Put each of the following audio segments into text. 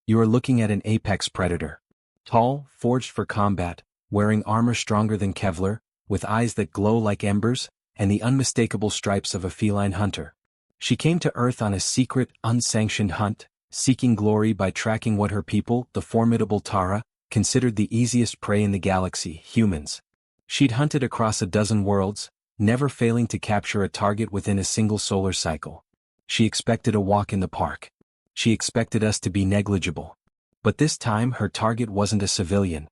You are looking at an apex predator. Tall, forged for combat, wearing armor stronger than Kevlar, with eyes that glow like embers, and the unmistakable stripes of a feline hunter. She came to Earth on a secret, unsanctioned hunt, seeking glory by tracking what her people, the formidable Tara, considered the easiest prey in the galaxy, humans. She'd hunted across a dozen worlds, never failing to capture a target within a single solar cycle. She expected a walk in the park. She expected us to be negligible. But this time her target wasn't a civilian.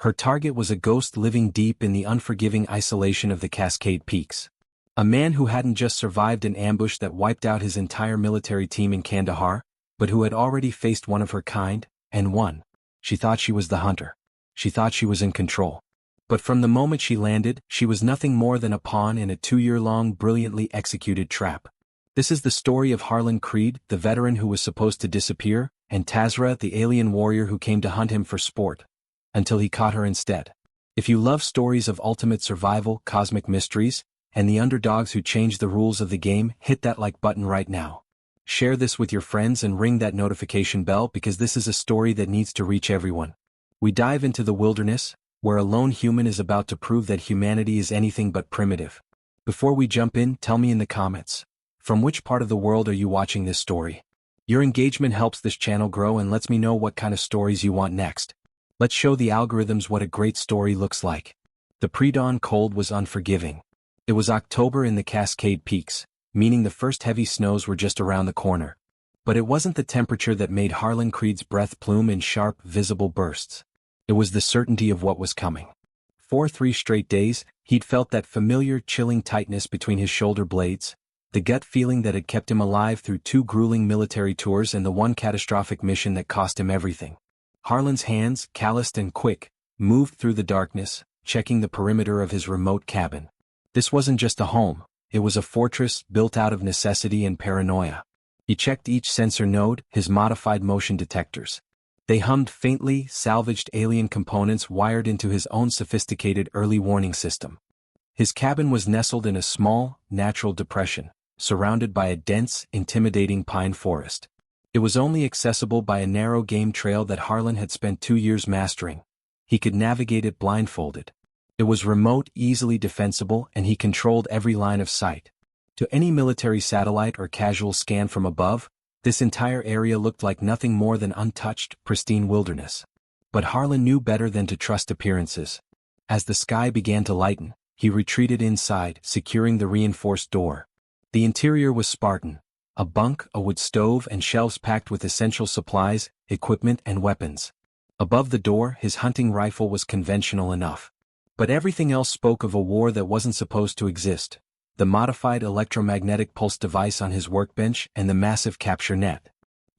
Her target was a ghost living deep in the unforgiving isolation of the Cascade Peaks. A man who hadn't just survived an ambush that wiped out his entire military team in Kandahar, but who had already faced one of her kind, and won. She thought she was the hunter. She thought she was in control. But from the moment she landed, she was nothing more than a pawn in a 2-year-long brilliantly executed trap. This is the story of Harlan Creed, the veteran who was supposed to disappear, and Tazra, the alien warrior who came to hunt him for sport. Until he caught her instead. If you love stories of ultimate survival, cosmic mysteries, and the underdogs who change the rules of the game, hit that like button right now. Share this with your friends and ring that notification bell because this is a story that needs to reach everyone. We dive into the wilderness, where a lone human is about to prove that humanity is anything but primitive. Before we jump in, tell me in the comments, from which part of the world are you watching this story? Your engagement helps this channel grow and lets me know what kind of stories you want next. Let's show the algorithms what a great story looks like. The pre-dawn cold was unforgiving. It was October in the Cascade Peaks, meaning the first heavy snows were just around the corner. But it wasn't the temperature that made Harlan Creed's breath plume in sharp, visible bursts. It was the certainty of what was coming. For 3 straight days, he'd felt that familiar, chilling tightness between his shoulder blades, the gut feeling that had kept him alive through 2 grueling military tours and the one catastrophic mission that cost him everything. Harlan's hands, calloused and quick, moved through the darkness, checking the perimeter of his remote cabin. This wasn't just a home, it was a fortress built out of necessity and paranoia. He checked each sensor node, his modified motion detectors. They hummed faintly, salvaged alien components wired into his own sophisticated early warning system. His cabin was nestled in a small, natural depression, surrounded by a dense, intimidating pine forest. It was only accessible by a narrow game trail that Harlan had spent 2 years mastering. He could navigate it blindfolded. It was remote, easily defensible, and he controlled every line of sight. To any military satellite or casual scan from above, this entire area looked like nothing more than untouched, pristine wilderness. But Harlan knew better than to trust appearances. As the sky began to lighten, he retreated inside, securing the reinforced door. The interior was Spartan. A bunk, a wood stove, and shelves packed with essential supplies, equipment, and weapons. Above the door, his hunting rifle was conventional enough. But everything else spoke of a war that wasn't supposed to exist. The modified electromagnetic pulse device on his workbench and the massive capture net.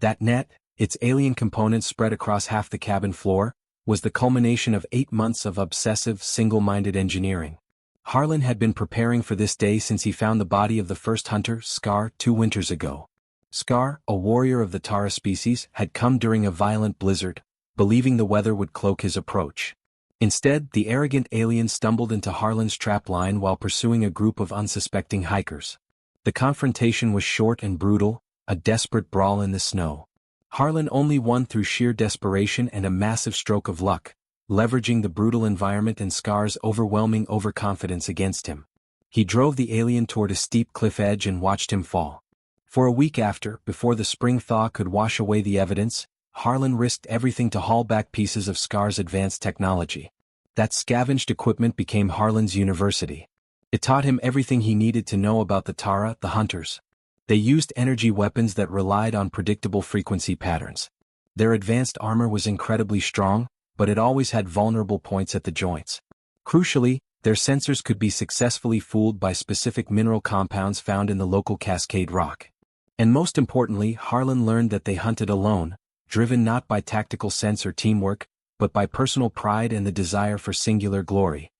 That net, its alien components spread across half the cabin floor, was the culmination of 8 months of obsessive, single-minded engineering. Harlan had been preparing for this day since he found the body of the first hunter, Scar, 2 winters ago. Scar, a warrior of the Tara species, had come during a violent blizzard, believing the weather would cloak his approach. Instead, the arrogant alien stumbled into Harlan's trap line while pursuing a group of unsuspecting hikers. The confrontation was short and brutal, a desperate brawl in the snow. Harlan only won through sheer desperation and a massive stroke of luck, leveraging the brutal environment and Scar's overwhelming overconfidence against him. He drove the alien toward a steep cliff edge and watched him fall. For a week after, before the spring thaw could wash away the evidence, Harlan risked everything to haul back pieces of Scar's advanced technology. That scavenged equipment became Harlan's university. It taught him everything he needed to know about the Tara, the hunters. They used energy weapons that relied on predictable frequency patterns. Their advanced armor was incredibly strong, but it always had vulnerable points at the joints. Crucially, their sensors could be successfully fooled by specific mineral compounds found in the local Cascade rock. And most importantly, Harlan learned that they hunted alone, driven not by tactical sense or teamwork, but by personal pride and the desire for singular glory.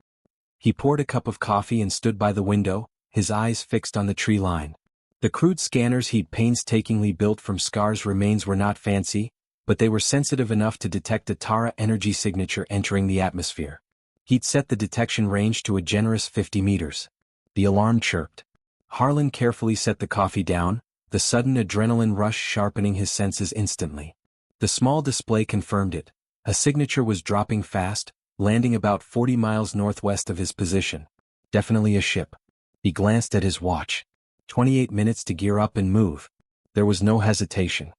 He poured a cup of coffee and stood by the window, his eyes fixed on the tree line. The crude scanners he'd painstakingly built from Scar's remains were not fancy, but they were sensitive enough to detect a Tara energy signature entering the atmosphere. He'd set the detection range to a generous 50 meters. The alarm chirped. Harlan carefully set the coffee down, the sudden adrenaline rush sharpening his senses instantly. The small display confirmed it. A signature was dropping fast, landing about 40 miles northwest of his position. Definitely a ship. He glanced at his watch. 28 minutes to gear up and move. There was no hesitation.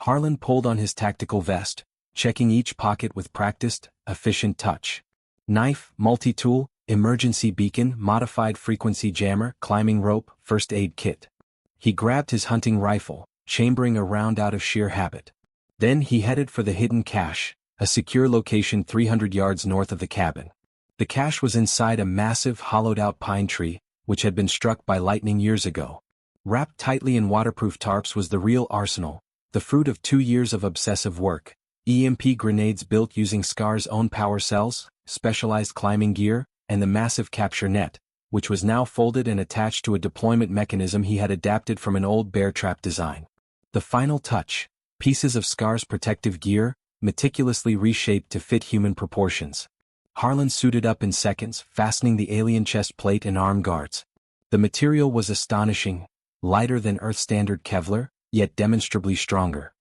Harlan pulled on his tactical vest, checking each pocket with practiced, efficient touch. Knife, multi-tool, emergency beacon, modified frequency jammer, climbing rope, first aid kit. He grabbed his hunting rifle, chambering a round out of sheer habit. Then he headed for the hidden cache, a secure location 300 yards north of the cabin. The cache was inside a massive hollowed-out pine tree, which had been struck by lightning years ago. Wrapped tightly in waterproof tarps was the real arsenal, the fruit of 2 years of obsessive work. EMP grenades built using SCAR's own power cells, specialized climbing gear, and the massive capture net, which was now folded and attached to a deployment mechanism he had adapted from an old bear trap design. The final touch, pieces of SCAR's protective gear, meticulously reshaped to fit human proportions. Harlan suited up in seconds, fastening the alien chest plate and arm guards. The material was astonishing, lighter than Earth-standard Kevlar, yet demonstrably stronger.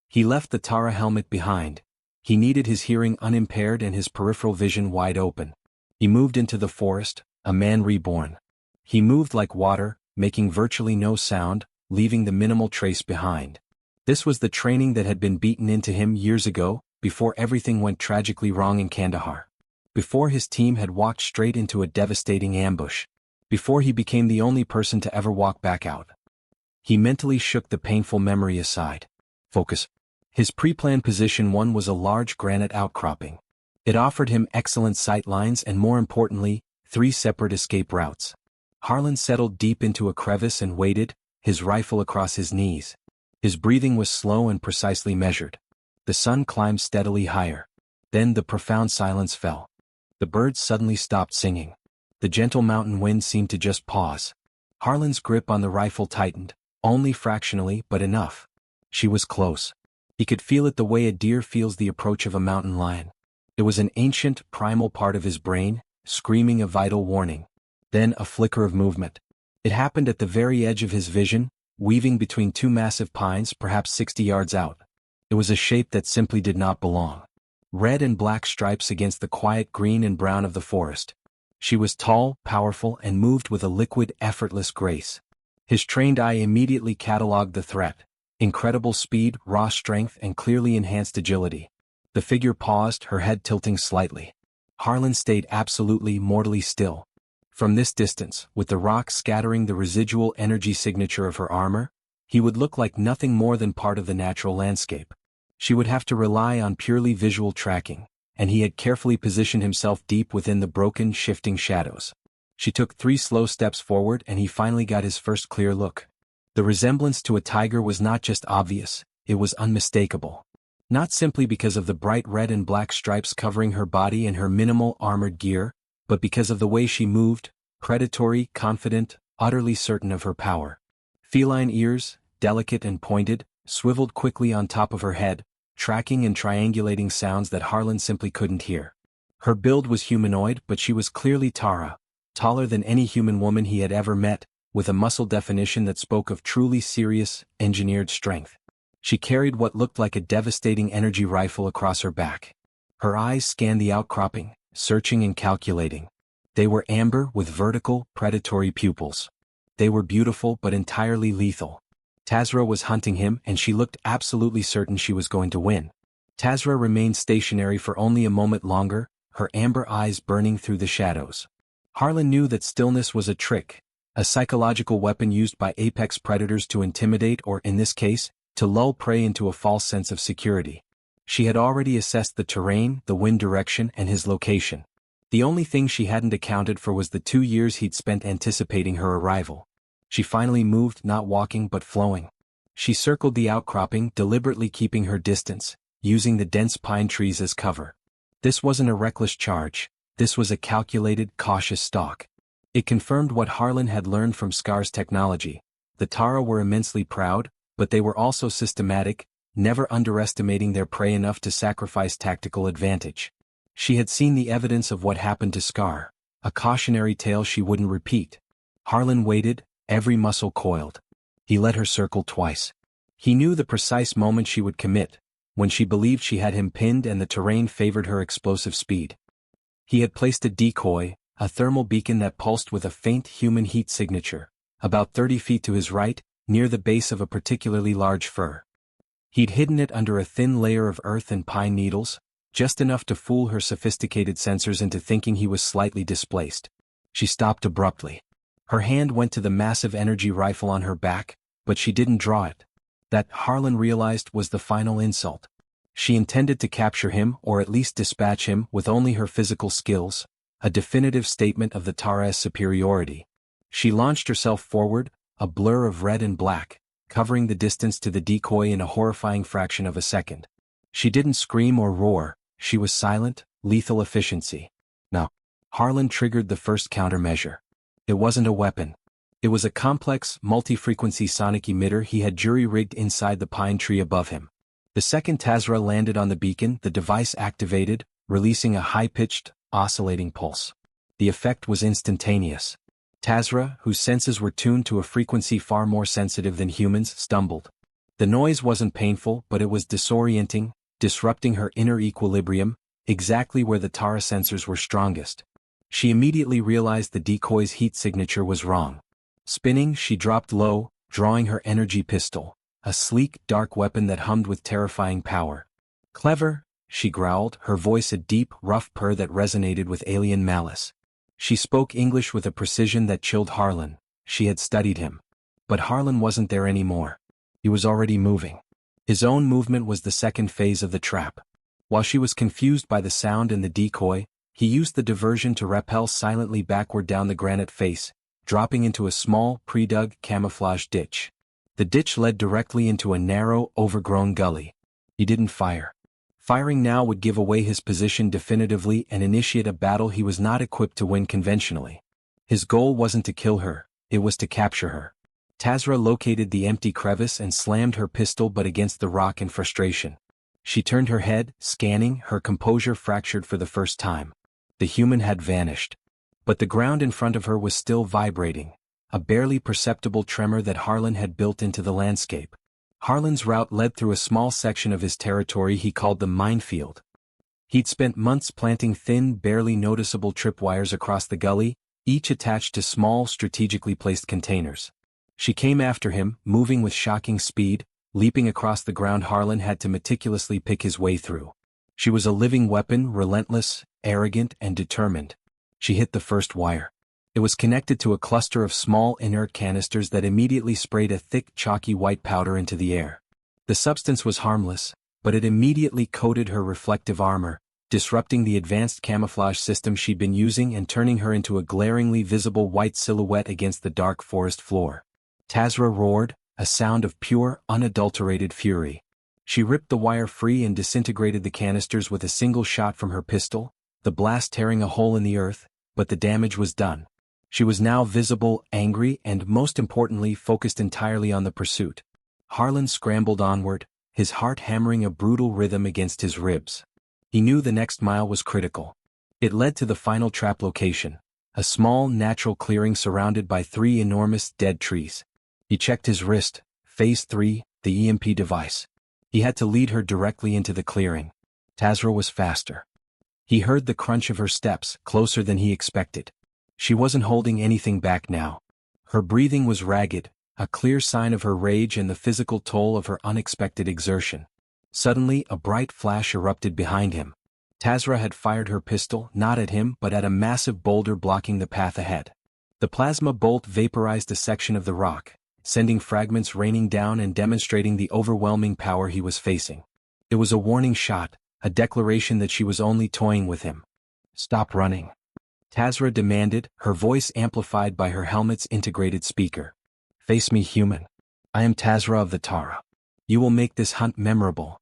He left the Tara helmet behind. He needed his hearing unimpaired and his peripheral vision wide open. He moved into the forest, a man reborn. He moved like water, making virtually no sound, leaving the minimal trace behind. This was the training that had been beaten into him years ago, before everything went tragically wrong in Kandahar. Before his team had walked straight into a devastating ambush. Before he became the only person to ever walk back out. He mentally shook the painful memory aside. Focus. His pre-planned position 1 was a large granite outcropping. It offered him excellent sight lines and, more importantly, 3 separate escape routes. Harlan settled deep into a crevice and waited, his rifle across his knees. His breathing was slow and precisely measured. The sun climbed steadily higher. Then the profound silence fell. The birds suddenly stopped singing. The gentle mountain wind seemed to just pause. Harlan's grip on the rifle tightened, only fractionally but enough. She was close. He could feel it the way a deer feels the approach of a mountain lion. It was an ancient, primal part of his brain, screaming a vital warning. Then a flicker of movement. It happened at the very edge of his vision, weaving between 2 massive pines perhaps 60 yards out. It was a shape that simply did not belong. Red and black stripes against the quiet green and brown of the forest. She was tall, powerful, and moved with a liquid, effortless grace. His trained eye immediately catalogued the threat. Incredible speed, raw strength, and clearly enhanced agility. The figure paused, her head tilting slightly. Harlan stayed absolutely, mortally still. From this distance, with the rock scattering the residual energy signature of her armor, he would look like nothing more than part of the natural landscape. She would have to rely on purely visual tracking, and he had carefully positioned himself deep within the broken, shifting shadows. She took 3 slow steps forward and he finally got his first clear look. The resemblance to a tiger was not just obvious, it was unmistakable. Not simply because of the bright red and black stripes covering her body and her minimal armored gear, but because of the way she moved, predatory, confident, utterly certain of her power. Feline ears, delicate and pointed, swiveled quickly on top of her head, tracking and triangulating sounds that Harlan simply couldn't hear. Her build was humanoid, but she was clearly Tara, taller than any human woman he had ever met, with a muscle definition that spoke of truly serious, engineered strength. She carried what looked like a devastating energy rifle across her back. Her eyes scanned the outcropping, searching and calculating. They were amber with vertical, predatory pupils. They were beautiful but entirely lethal. Tazra was hunting him and she looked absolutely certain she was going to win. Tazra remained stationary for only a moment longer, her amber eyes burning through the shadows. Harlan knew that stillness was a trick, a psychological weapon used by apex predators to intimidate or, in this case, to lull prey into a false sense of security. She had already assessed the terrain, the wind direction, and his location. The only thing she hadn't accounted for was the 2 years he'd spent anticipating her arrival. She finally moved, not walking but flowing. She circled the outcropping, deliberately keeping her distance, using the dense pine trees as cover. This wasn't a reckless charge. This was a calculated, cautious stalk. It confirmed what Harlan had learned from SCAR's technology. The Tara were immensely proud, but they were also systematic, never underestimating their prey enough to sacrifice tactical advantage. She had seen the evidence of what happened to SCAR, a cautionary tale she wouldn't repeat. Harlan waited, every muscle coiled. He let her circle twice. He knew the precise moment she would commit, when she believed she had him pinned and the terrain favored her explosive speed. He had placed a decoy, a thermal beacon that pulsed with a faint human heat signature, about 30 feet to his right, near the base of a particularly large fir. He'd hidden it under a thin layer of earth and pine needles, just enough to fool her sophisticated sensors into thinking he was slightly displaced. She stopped abruptly. Her hand went to the massive energy rifle on her back, but she didn't draw it. That, Harlan realized, was the final insult. She intended to capture him or at least dispatch him with only her physical skills, a definitive statement of the Tara's superiority. She launched herself forward, a blur of red and black, covering the distance to the decoy in a horrifying fraction of a second. She didn't scream or roar, she was silent, lethal efficiency. Now, Harlan triggered the first countermeasure. It wasn't a weapon. It was a complex, multi-frequency sonic emitter he had jury-rigged inside the pine tree above him. The second Tazra landed on the beacon, the device activated, releasing a high-pitched, oscillating pulse. The effect was instantaneous. Tazra, whose senses were tuned to a frequency far more sensitive than humans, stumbled. The noise wasn't painful, but it was disorienting, disrupting her inner equilibrium, exactly where the Tara sensors were strongest. She immediately realized the decoy's heat signature was wrong. Spinning, she dropped low, drawing her energy pistol, a sleek, dark weapon that hummed with terrifying power. "Clever," she growled, her voice a deep, rough purr that resonated with alien malice. She spoke English with a precision that chilled Harlan. She had studied him. But Harlan wasn't there anymore. He was already moving. His own movement was the second phase of the trap. While she was confused by the sound and the decoy, he used the diversion to rappel silently backward down the granite face, dropping into a small, pre-dug, camouflage ditch. The ditch led directly into a narrow, overgrown gully. He didn't fire. Firing now would give away his position definitively and initiate a battle he was not equipped to win conventionally. His goal wasn't to kill her, it was to capture her. Tazra located the empty crevice and slammed her pistol butt against the rock in frustration. She turned her head, scanning, her composure fractured for the first time. The human had vanished. But the ground in front of her was still vibrating, a barely perceptible tremor that Harlan had built into the landscape. Harlan's route led through a small section of his territory he called the minefield. He'd spent months planting thin, barely noticeable tripwires across the gully, each attached to small, strategically placed containers. She came after him, moving with shocking speed, leaping across the ground Harlan had to meticulously pick his way through. She was a living weapon, relentless, arrogant, and determined. She hit the first wire. It was connected to a cluster of small inert canisters that immediately sprayed a thick, chalky white powder into the air. The substance was harmless, but it immediately coated her reflective armor, disrupting the advanced camouflage system she'd been using and turning her into a glaringly visible white silhouette against the dark forest floor. Tazra roared, a sound of pure, unadulterated fury. She ripped the wire free and disintegrated the canisters with a single shot from her pistol, the blast tearing a hole in the earth, but the damage was done. She was now visible, angry, and most importantly focused entirely on the pursuit. Harlan scrambled onward, his heart hammering a brutal rhythm against his ribs. He knew the next mile was critical. It led to the final trap location, a small, natural clearing surrounded by 3 enormous, dead trees. He checked his wrist, Phase 3, the EMP device. He had to lead her directly into the clearing. Tazra was faster. He heard the crunch of her steps, closer than he expected. She wasn't holding anything back now. Her breathing was ragged, a clear sign of her rage and the physical toll of her unexpected exertion. Suddenly, a bright flash erupted behind him. Tazra had fired her pistol, not at him but at a massive boulder blocking the path ahead. The plasma bolt vaporized a section of the rock, sending fragments raining down and demonstrating the overwhelming power he was facing. It was a warning shot, a declaration that she was only toying with him. "Stop running," Tazra demanded, her voice amplified by her helmet's integrated speaker. "Face me, human. I am Tazra of the Tara. You will make this hunt memorable."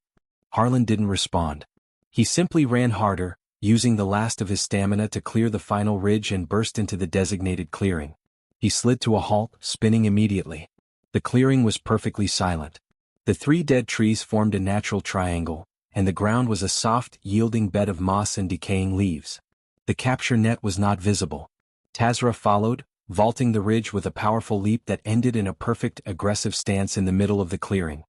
Harlan didn't respond. He simply ran harder, using the last of his stamina to clear the final ridge and burst into the designated clearing. He slid to a halt, spinning immediately. The clearing was perfectly silent. The 3 dead trees formed a natural triangle, and the ground was a soft, yielding bed of moss and decaying leaves. The capture net was not visible. Tazra followed, vaulting the ridge with a powerful leap that ended in a perfect, aggressive stance in the middle of the clearing.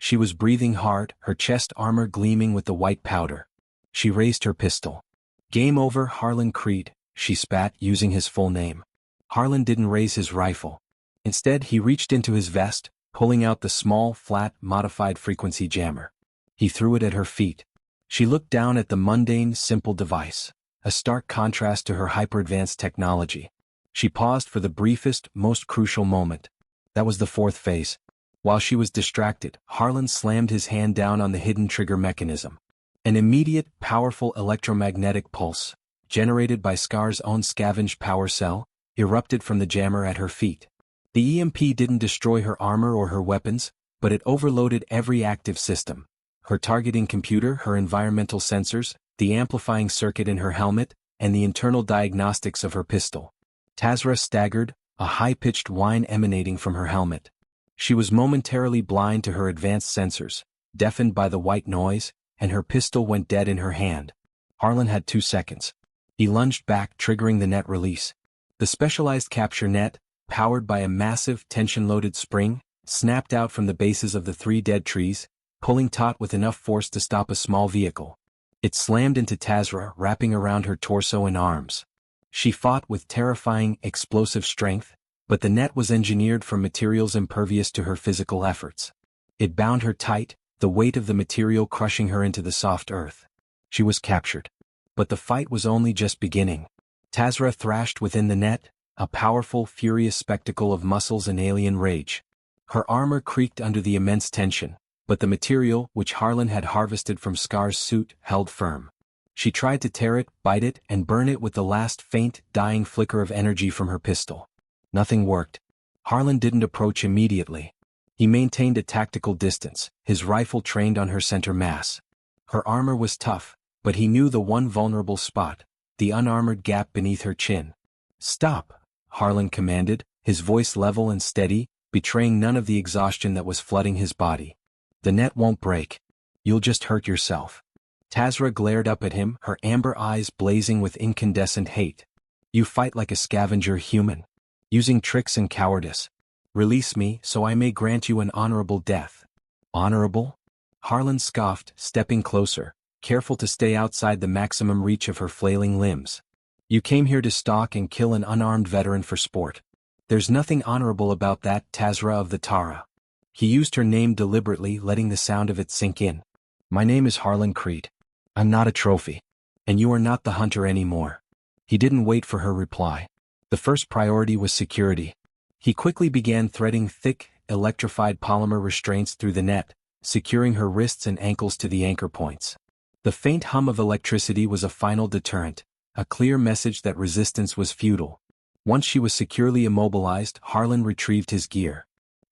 She was breathing hard, her chest armor gleaming with the white powder. She raised her pistol. "Game over, Harlan Creed," she spat, using his full name. Harlan didn't raise his rifle. Instead, he reached into his vest, pulling out the small, flat, modified frequency jammer. He threw it at her feet. She looked down at the mundane, simple device, a stark contrast to her hyper-advanced technology. She paused for the briefest, most crucial moment. That was the fourth phase. While she was distracted, Harlan slammed his hand down on the hidden trigger mechanism. An immediate, powerful electromagnetic pulse, generated by Scar's own scavenged power cell, erupted from the jammer at her feet. The EMP didn't destroy her armor or her weapons, but it overloaded every active system. Her targeting computer, her environmental sensors, the amplifying circuit in her helmet, and the internal diagnostics of her pistol. Tazra staggered, a high-pitched whine emanating from her helmet. She was momentarily blind to her advanced sensors, deafened by the white noise, and her pistol went dead in her hand. Harlan had 2 seconds. He lunged back, triggering the net release. The specialized capture net, powered by a massive, tension-loaded spring, snapped out from the bases of the 3 dead trees, pulling taut with enough force to stop a small vehicle. It slammed into Tazra, wrapping around her torso and arms. She fought with terrifying, explosive strength, but the net was engineered from materials impervious to her physical efforts. It bound her tight, the weight of the material crushing her into the soft earth. She was captured. But the fight was only just beginning. Tazra thrashed within the net, a powerful, furious spectacle of muscles and alien rage. Her armor creaked under the immense tension, but the material, which Harlan had harvested from Scar's suit, held firm. She tried to tear it, bite it, and burn it with the last faint, dying flicker of energy from her pistol. Nothing worked. Harlan didn't approach immediately. He maintained a tactical distance, his rifle trained on her center mass. Her armor was tough, but he knew the one vulnerable spot, the unarmored gap beneath her chin. "Stop," Harlan commanded, his voice level and steady, betraying none of the exhaustion that was flooding his body. "The net won't break. You'll just hurt yourself." Tazra glared up at him, her amber eyes blazing with incandescent hate. "You fight like a scavenger human, using tricks and cowardice. Release me so I may grant you an honorable death." "Honorable?" Harlan scoffed, stepping closer, careful to stay outside the maximum reach of her flailing limbs. "You came here to stalk and kill an unarmed veteran for sport. There's nothing honorable about that, Tazra of the Tara." He used her name deliberately, letting the sound of it sink in. "My name is Harlan Creed. I'm not a trophy. And you are not the hunter anymore." He didn't wait for her reply. The first priority was security. He quickly began threading thick, electrified polymer restraints through the net, securing her wrists and ankles to the anchor points. The faint hum of electricity was a final deterrent, a clear message that resistance was futile. Once she was securely immobilized, Harlan retrieved his gear.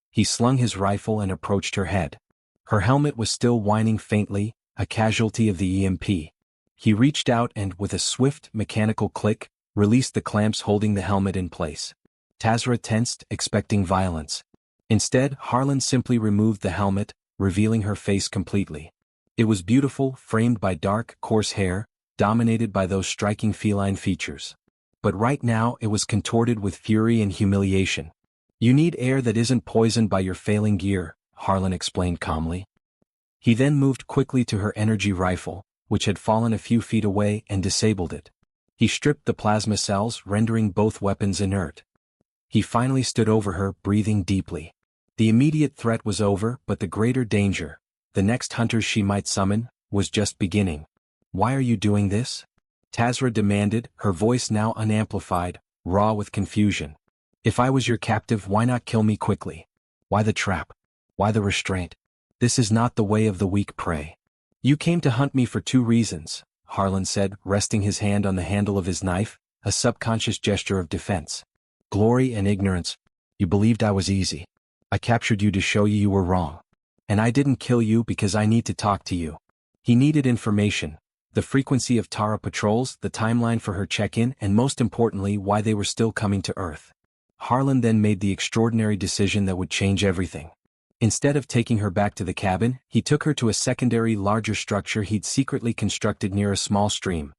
He slung his rifle and approached her head. Her helmet was still whining faintly, a casualty of the EMP. He reached out and, with a swift, mechanical click, released the clamps holding the helmet in place. Tazra tensed, expecting violence. Instead, Harlan simply removed the helmet, revealing her face completely. It was beautiful, framed by dark, coarse hair, dominated by those striking feline features. But right now it was contorted with fury and humiliation. "You need air that isn't poisoned by your failing gear," Harlan explained calmly. He then moved quickly to her energy rifle, which had fallen a few feet away, and disabled it. He stripped the plasma cells, rendering both weapons inert. He finally stood over her, breathing deeply. The immediate threat was over, but the greater danger, the next hunters she might summon, was just beginning. "Why are you doing this?" Tazra demanded, her voice now unamplified, raw with confusion. "If I was your captive, why not kill me quickly? Why the trap? Why the restraint? This is not the way of the weak prey." "You came to hunt me for 2 reasons, Harlan said, resting his hand on the handle of his knife, a subconscious gesture of defense. "Glory and ignorance. You believed I was easy. I captured you to show you you were wrong. And I didn't kill you because I need to talk to you." He needed information. The frequency of Tara patrols, the timeline for her check-in, and most importantly why they were still coming to Earth. Harlan then made the extraordinary decision that would change everything. Instead of taking her back to the cabin, he took her to a secondary, larger structure he'd secretly constructed near a small stream.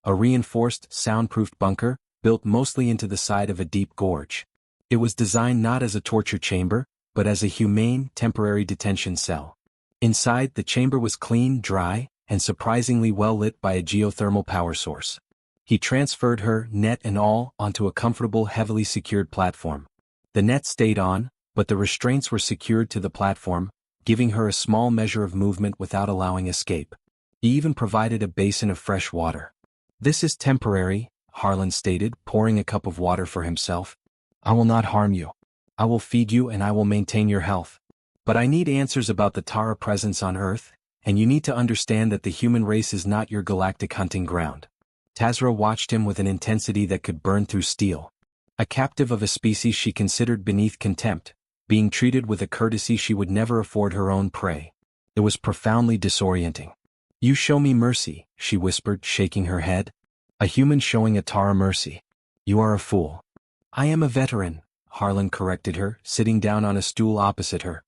A reinforced, soundproofed bunker, built mostly into the side of a deep gorge. It was designed not as a torture chamber, but as a humane, temporary detention cell. Inside, the chamber was clean, dry, and surprisingly well lit by a geothermal power source. He transferred her, net and all, onto a comfortable, heavily secured platform. The net stayed on, but the restraints were secured to the platform, giving her a small measure of movement without allowing escape. He even provided a basin of fresh water. "This is temporary," Harlan stated, pouring a cup of water for himself. "I will not harm you. I will feed you and I will maintain your health. But I need answers about the Tara presence on Earth, and you need to understand that the human race is not your galactic hunting ground." Tazra watched him with an intensity that could burn through steel. A captive of a species she considered beneath contempt, being treated with a courtesy she would never afford her own prey. It was profoundly disorienting. "You show me mercy," she whispered, shaking her head. "A human showing a Tara mercy. You are a fool." "I am a veteran," Harlan corrected her, sitting down on a stool opposite her.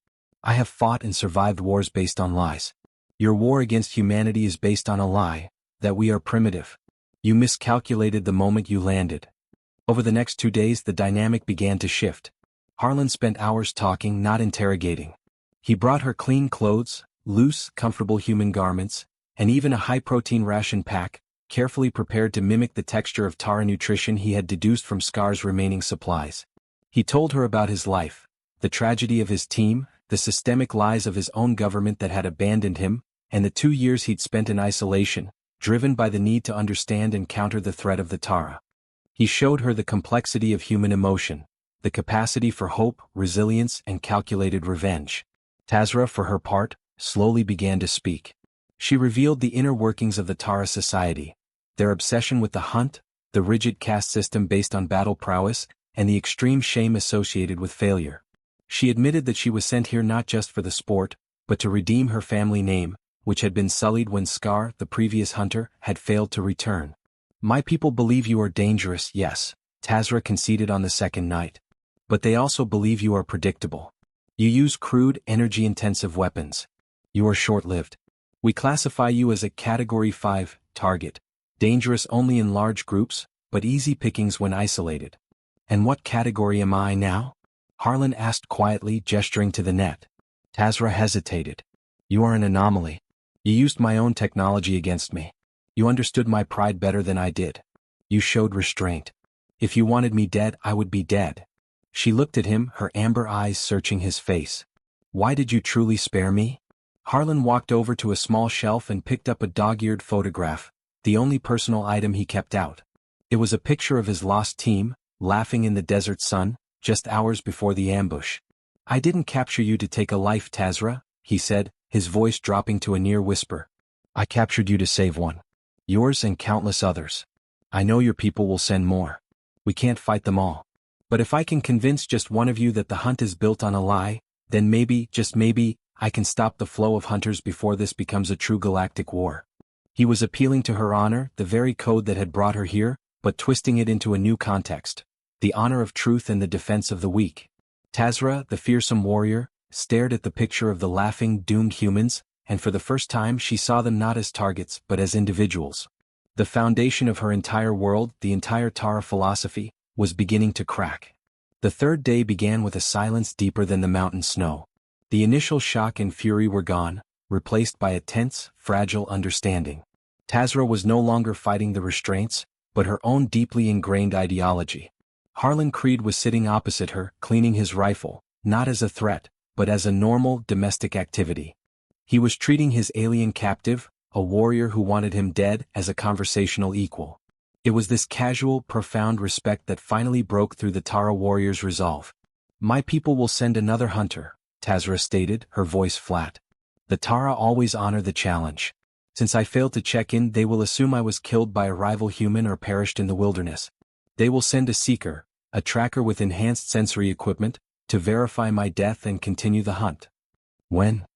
"I have fought and survived wars based on lies. Your war against humanity is based on a lie, that we are primitive. You miscalculated the moment you landed." Over the next 2 days the dynamic began to shift. Harlan spent hours talking, not interrogating. He brought her clean clothes, loose, comfortable human garments, and even a high-protein ration pack, carefully prepared to mimic the texture of Tara nutrition he had deduced from Scar's remaining supplies. He told her about his life, the tragedy of his team, the systemic lies of his own government that had abandoned him, and the 2 years he'd spent in isolation, driven by the need to understand and counter the threat of the Tara. He showed her the complexity of human emotion, the capacity for hope, resilience, and calculated revenge. Tazra, for her part, slowly began to speak. She revealed the inner workings of the Tara society, their obsession with the hunt, the rigid caste system based on battle prowess, and the extreme shame associated with failure. She admitted that she was sent here not just for the sport, but to redeem her family name, which had been sullied when Scar, the previous hunter, had failed to return. "My people believe you are dangerous, yes," Tazra conceded on the second night. "But they also believe you are predictable. You use crude, energy-intensive weapons. You are short-lived. We classify you as a Category 5 target, dangerous only in large groups, but easy pickings when isolated." "And what category am I now?" Harlan asked quietly, gesturing to the net. Tazra hesitated. "You are an anomaly. You used my own technology against me. You understood my pride better than I did. You showed restraint. If you wanted me dead, I would be dead." She looked at him, her amber eyes searching his face. "Why did you truly spare me?" Harlan walked over to a small shelf and picked up a dog-eared photograph, the only personal item he kept out. It was a picture of his lost team, laughing in the desert sun, just hours before the ambush. "I didn't capture you to take a life, Tazra," he said, his voice dropping to a near whisper. "I captured you to save one. Yours and countless others. I know your people will send more. We can't fight them all. But if I can convince just one of you that the hunt is built on a lie, then maybe, just maybe, I can stop the flow of hunters before this becomes a true galactic war." He was appealing to her honor, the very code that had brought her here, but twisting it into a new context. The honor of truth and the defense of the weak. Tazra, the fearsome warrior, stared at the picture of the laughing, doomed humans, and for the first time she saw them not as targets but as individuals. The foundation of her entire world, the entire Tara philosophy, was beginning to crack. The third day began with a silence deeper than the mountain snow. The initial shock and fury were gone, replaced by a tense, fragile understanding. Tazra was no longer fighting the restraints, but her own deeply ingrained ideology. Harlan Creed was sitting opposite her, cleaning his rifle, not as a threat, but as a normal, domestic activity. He was treating his alien captive, a warrior who wanted him dead, as a conversational equal. It was this casual, profound respect that finally broke through the Tara warrior's resolve. "My people will send another hunter," Tazra stated, her voice flat. "The Tara always honor the challenge. Since I failed to check in, they will assume I was killed by a rival human or perished in the wilderness. They will send a seeker, a tracker with enhanced sensory equipment, to verify my death and continue the hunt." "When?"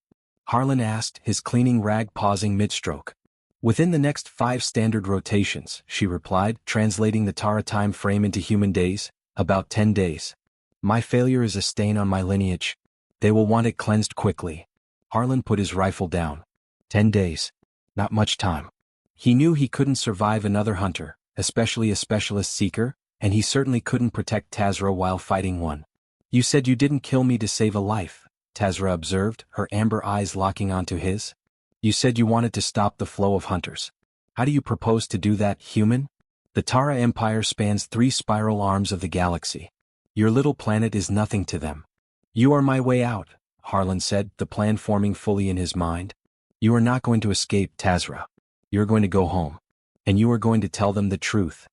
Harlan asked, his cleaning rag pausing mid-stroke. "Within the next 5 standard rotations," she replied, translating the Tara time frame into human days, "about 10 days. My failure is a stain on my lineage. They will want it cleansed quickly." Harlan put his rifle down. 10 days. Not much time. He knew he couldn't survive another hunter, especially a specialist seeker, and he certainly couldn't protect Tazra while fighting one. "You said you didn't kill me to save a life," Tazra observed, her amber eyes locking onto his. You said you wanted to stop the flow of hunters. How do you propose to do that, human? The Tara Empire spans 3 spiral arms of the galaxy. Your little planet is nothing to them. You are my way out, Harlan said, the plan forming fully in his mind. You are not going to escape, Tazra. You are going to go home. And you are going to tell them the truth.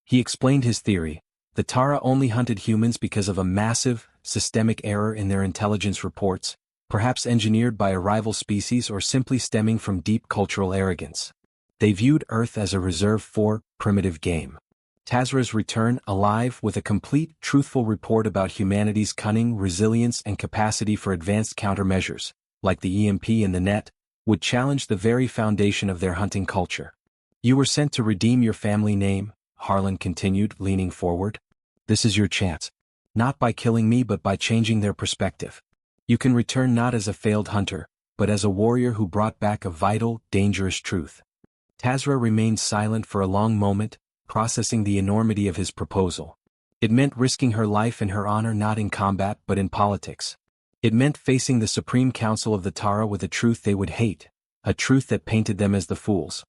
He explained his theory. The Tara only hunted humans because of a massive, systemic error in their intelligence reports, perhaps engineered by a rival species or simply stemming from deep cultural arrogance. They viewed Earth as a reserve for primitive game. Tazra's return, alive with a complete, truthful report about humanity's cunning, resilience and capacity for advanced countermeasures, like the EMP and the net, would challenge the very foundation of their hunting culture. You were sent to redeem your family name, Harlan continued, leaning forward. This is your chance. Not by killing me but by changing their perspective. You can return not as a failed hunter, but as a warrior who brought back a vital, dangerous truth. Tazra remained silent for a long moment, processing the enormity of his proposal. It meant risking her life and her honor not in combat but in politics. It meant facing the Supreme Council of the Tara with a truth they would hate, a truth that painted them as the fools.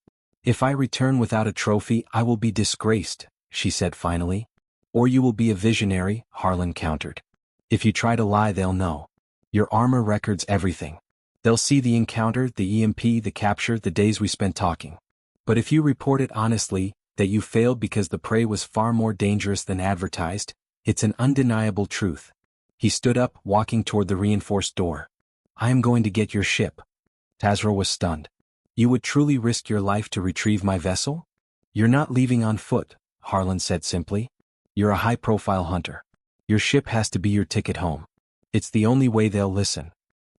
If I return without a trophy, I will be disgraced, she said finally. Or you will be a visionary, Harlan countered. If you try to lie, they'll know. Your armor records everything. They'll see the encounter, the EMP, the capture, the days we spent talking. But if you report it honestly, that you failed because the prey was far more dangerous than advertised, it's an undeniable truth. He stood up, walking toward the reinforced door. I am going to get your ship. Tazra was stunned. You would truly risk your life to retrieve my vessel? You're not leaving on foot, Harlan said simply. You're a high-profile hunter. Your ship has to be your ticket home. It's the only way they'll listen.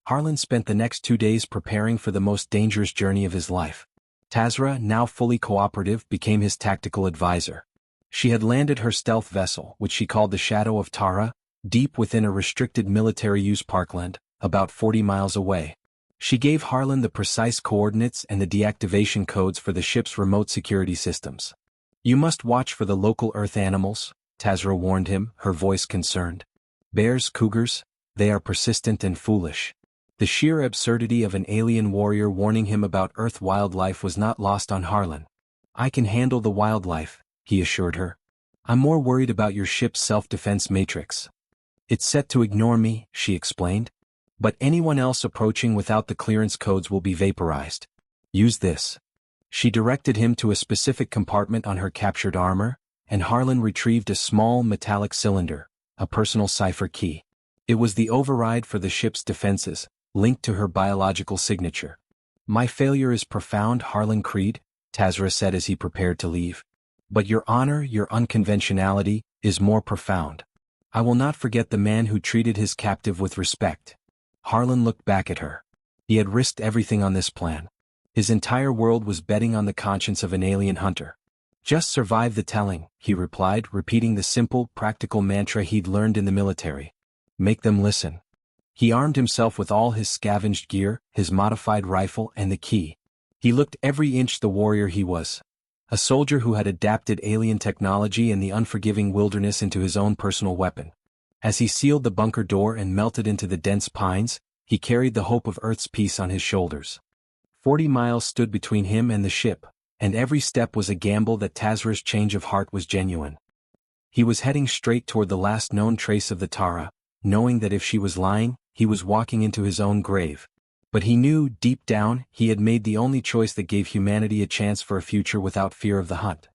Harlan spent the next 2 days preparing for the most dangerous journey of his life. Tazra, now fully cooperative, became his tactical advisor. She had landed her stealth vessel, which she called the Shadow of Tara, deep within a restricted military-use parkland, about 40 miles away. She gave Harlan the precise coordinates and the deactivation codes for the ship's remote security systems. You must watch for the local Earth animals, Tazra warned him, her voice concerned. Bears, cougars, they are persistent and foolish. The sheer absurdity of an alien warrior warning him about Earth wildlife was not lost on Harlan. I can handle the wildlife, he assured her. I'm more worried about your ship's self-defense matrix. It's set to ignore me, she explained. But anyone else approaching without the clearance codes will be vaporized. Use this. She directed him to a specific compartment on her captured armor, and Harlan retrieved a small metallic cylinder, a personal cipher key. It was the override for the ship's defenses, linked to her biological signature. My failure is profound, Harlan Creed, Tazra said as he prepared to leave. But your honor, your unconventionality, is more profound. I will not forget the man who treated his captive with respect. Harlan looked back at her. He had risked everything on this plan. His entire world was betting on the conscience of an alien hunter. Just survive the telling, he replied, repeating the simple, practical mantra he'd learned in the military. Make them listen. He armed himself with all his scavenged gear, his modified rifle and the key. He looked every inch the warrior he was. A soldier who had adapted alien technology and the unforgiving wilderness into his own personal weapon. As he sealed the bunker door and melted into the dense pines, he carried the hope of Earth's peace on his shoulders. 40 miles stood between him and the ship, and every step was a gamble that Tazra's change of heart was genuine. He was heading straight toward the last known trace of the Tara, knowing that if she was lying, he was walking into his own grave. But he knew, deep down, he had made the only choice that gave humanity a chance for a future without fear of the hunt.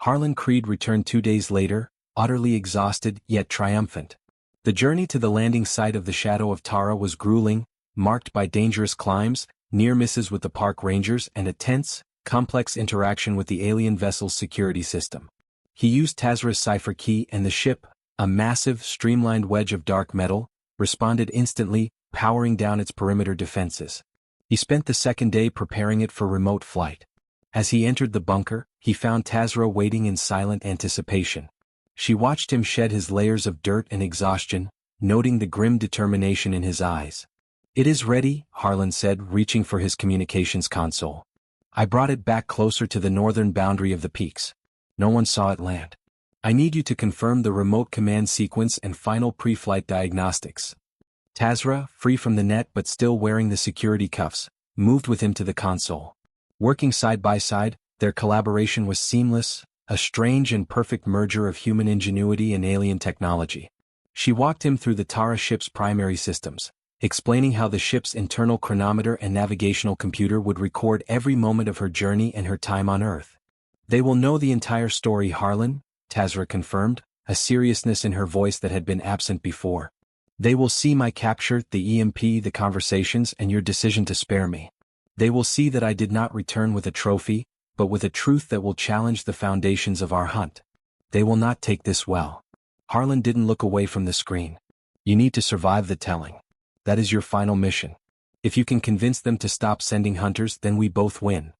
Harlan Creed returned 2 days later, utterly exhausted yet triumphant. The journey to the landing site of the Shadow of Tara was grueling, marked by dangerous climbs, near misses with the park rangers and a tense, complex interaction with the alien vessel's security system. He used Tazra's cipher key and the ship, a massive, streamlined wedge of dark metal, responded instantly, powering down its perimeter defenses. He spent the second day preparing it for remote flight. As he entered the bunker, he found Tazra waiting in silent anticipation. She watched him shed his layers of dirt and exhaustion, noting the grim determination in his eyes. It is ready, Harlan said, reaching for his communications console. I brought it back closer to the northern boundary of the peaks. No one saw it land. I need you to confirm the remote command sequence and final pre-flight diagnostics. Tazra, free from the net but still wearing the security cuffs, moved with him to the console. Working side by side, their collaboration was seamless, a strange and perfect merger of human ingenuity and alien technology. She walked him through the Tara ship's primary systems, explaining how the ship's internal chronometer and navigational computer would record every moment of her journey and her time on Earth. "They will know the entire story, Harlan," Tazra confirmed, a seriousness in her voice that had been absent before. "They will see my capture, the EMP, the conversations, and your decision to spare me. They will see that I did not return with a trophy, but with a truth that will challenge the foundations of our hunt. They will not take this well." Harlan didn't look away from the screen. "You need to survive the telling. That is your final mission. If you can convince them to stop sending hunters, then we both win."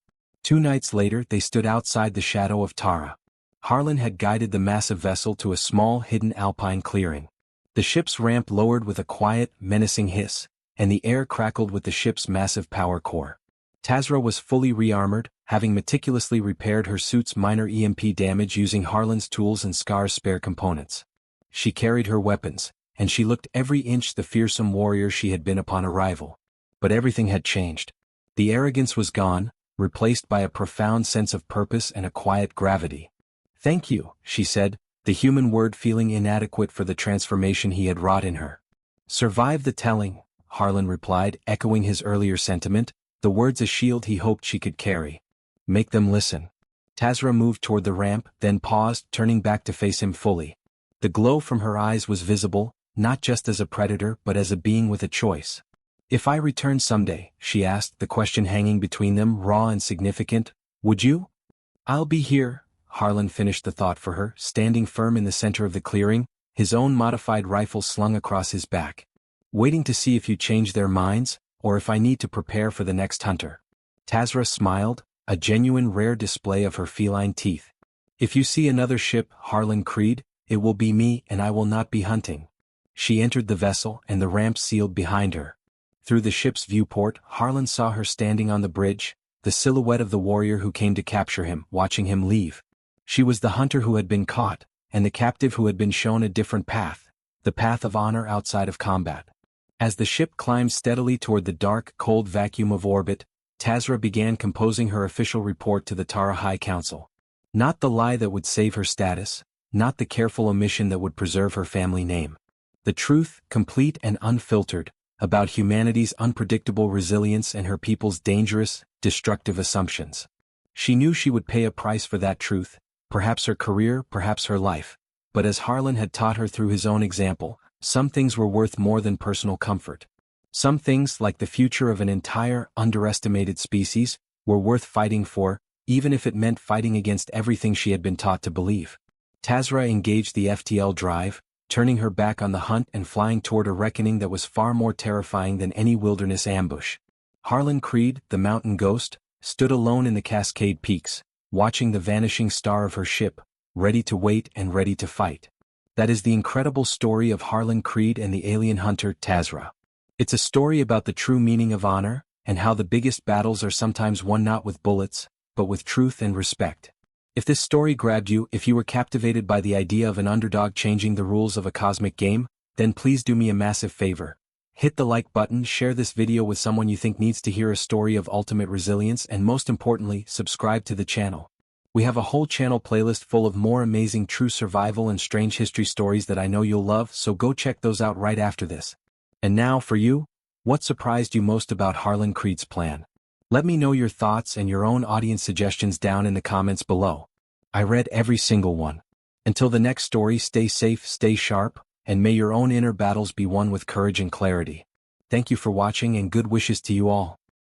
2 nights later they stood outside the shadow of Tara. Harlan had guided the massive vessel to a small hidden alpine clearing. The ship's ramp lowered with a quiet, menacing hiss, and the air crackled with the ship's massive power core. Tazra was fully rearmored, having meticulously repaired her suit's minor EMP damage using Harlan's tools and Scar's spare components. She carried her weapons, and she looked every inch the fearsome warrior she had been upon arrival. But everything had changed. The arrogance was gone, replaced by a profound sense of purpose and a quiet gravity. "Thank you," she said, the human word feeling inadequate for the transformation he had wrought in her. "Survive the telling," Harlan replied, echoing his earlier sentiment, the words a shield he hoped she could carry. "Make them listen." Tazra moved toward the ramp, then paused, turning back to face him fully. The glow from her eyes was visible, not just as a predator but as a being with a choice. "If I return someday," she asked, the question hanging between them, raw and significant, "would you?" "I'll be here," Harlan finished the thought for her, standing firm in the center of the clearing, his own modified rifle slung across his back. "Waiting to see if you change their minds, or if I need to prepare for the next hunter." Tazra smiled, a genuine rare display of her feline teeth. "If you see another ship, Harlan Creed, it will be me and I will not be hunting." She entered the vessel and the ramp sealed behind her. Through the ship's viewport, Harlan saw her standing on the bridge, the silhouette of the warrior who came to capture him, watching him leave. She was the hunter who had been caught, and the captive who had been shown a different path, the path of honor outside of combat. As the ship climbed steadily toward the dark, cold vacuum of orbit, Tazra began composing her official report to the Tara High Council. Not the lie that would save her status, not the careful omission that would preserve her family name. The truth, complete and unfiltered, about humanity's unpredictable resilience and her people's dangerous, destructive assumptions. She knew she would pay a price for that truth, perhaps her career, perhaps her life, but as Harlan had taught her through his own example, some things were worth more than personal comfort. Some things, like the future of an entire, underestimated species, were worth fighting for, even if it meant fighting against everything she had been taught to believe. Tazra engaged the FTL drive, turning her back on the hunt and flying toward a reckoning that was far more terrifying than any wilderness ambush. Harlan Creed, the mountain ghost, stood alone in the Cascade Peaks, watching the vanishing star of her ship, ready to wait and ready to fight. That is the incredible story of Harlan Creed and the alien hunter Tazra. It's a story about the true meaning of honor, and how the biggest battles are sometimes won not with bullets, but with truth and respect. If this story grabbed you, if you were captivated by the idea of an underdog changing the rules of a cosmic game, then please do me a massive favor. Hit the like button, share this video with someone you think needs to hear a story of ultimate resilience, and most importantly, subscribe to the channel. We have a whole channel playlist full of more amazing true survival and strange history stories that I know you'll love, so go check those out right after this. And now for you, what surprised you most about Harlan Creed's plan? Let me know your thoughts and your own audience suggestions down in the comments below. I read every single one. Until the next story, stay safe, stay sharp, and may your own inner battles be won with courage and clarity. Thank you for watching and good wishes to you all.